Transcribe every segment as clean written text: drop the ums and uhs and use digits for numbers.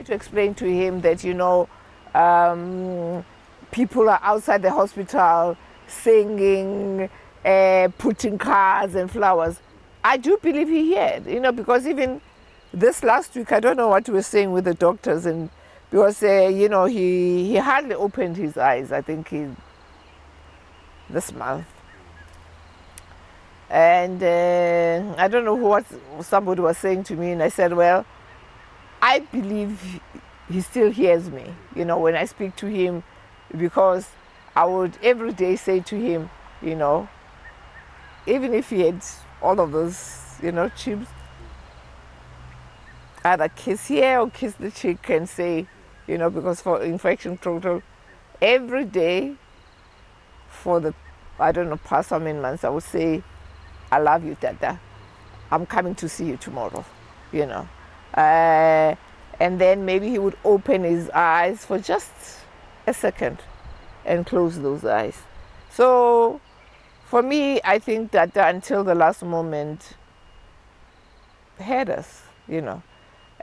to explain to him that, people are outside the hospital singing, putting cards and flowers. I do believe he heard, because even this last week, I don't know what we were saying with the doctors, and because, he hardly opened his eyes, I think this month. And I don't know what somebody was saying to me, and I said, well, I believe he still hears me, when I speak to him, because I would every day say to him, even if he had all of those, chips, either kiss here or kiss the cheek and say, because for infection control, every day for the, past how many months, I would say, I love you, Dada. I'm coming to see you tomorrow, And then maybe he would open his eyes for just a second and close those eyes. So for me, I think that until the last moment, had us,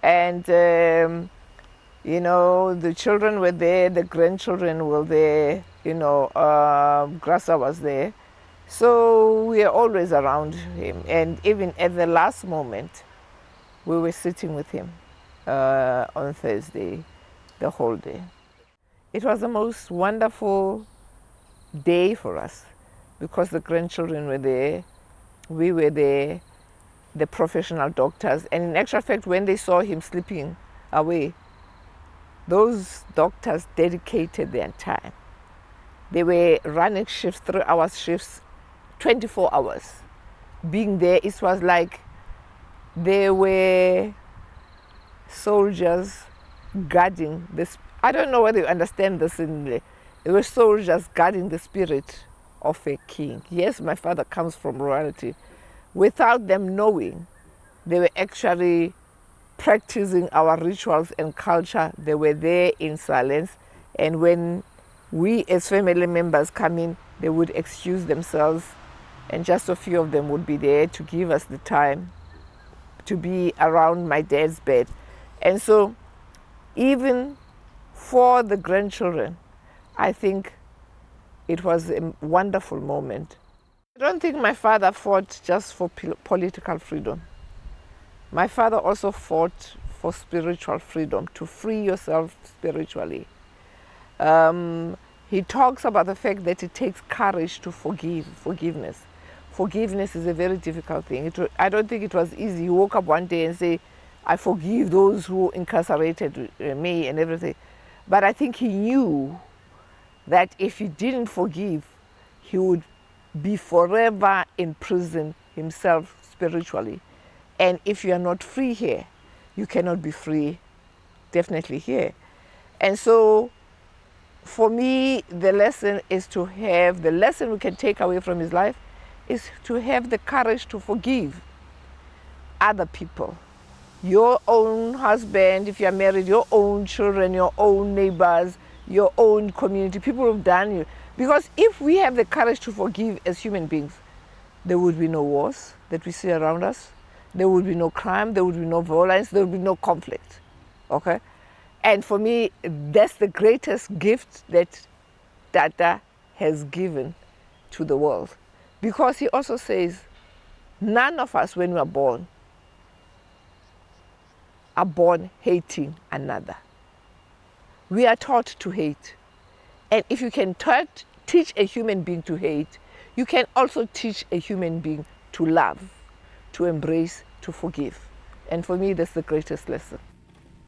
And, the children were there, the grandchildren were there, Grassa was there. So we are always around him. And even at the last moment, we were sitting with him on Thursday, the whole day. It was the most wonderful day for us because the grandchildren were there, we were there, the professional doctors. And in actual fact, when they saw him sleeping away, those doctors dedicated their time. They were running shifts, 3-hour shifts, 24 hours. Being there, it was like they were soldiers guarding this. I don't know whether you understand this. They were soldiers guarding the spirit of a king. Yes, my father comes from royalty. Without them knowing, they were actually practicing our rituals and culture. They were there in silence. And when we as family members come in, they would excuse themselves, and just a few of them would be there to give us the time to be around my dad's bed. And so even for the grandchildren, I think it was a wonderful moment. I don't think my father fought just for political freedom. My father also fought for spiritual freedom, to free yourself spiritually. He talks about the fact that it takes courage to forgiveness. Forgiveness is a very difficult thing. I don't think it was easy. He woke up one day and say, I forgive those who incarcerated me and everything. But I think he knew that if he didn't forgive, he would be forever in prison himself spiritually. And if you are not free here, you cannot be free definitely here. And so for me, the lesson we can take away from his life is to have the courage to forgive other people. Your own husband, if you are married, your own children, your own neighbors, your own community, people who've done you. Because if we have the courage to forgive as human beings, there would be no wars that we see around us. There would be no crime, there would be no violence, there would be no conflict, okay? And for me, that's the greatest gift that Dada has given to the world. Because he also says, none of us, when we are born hating another. We are taught to hate. And if you can teach a human being to hate, you can also teach a human being to love, to embrace, to forgive. And for me, that's the greatest lesson.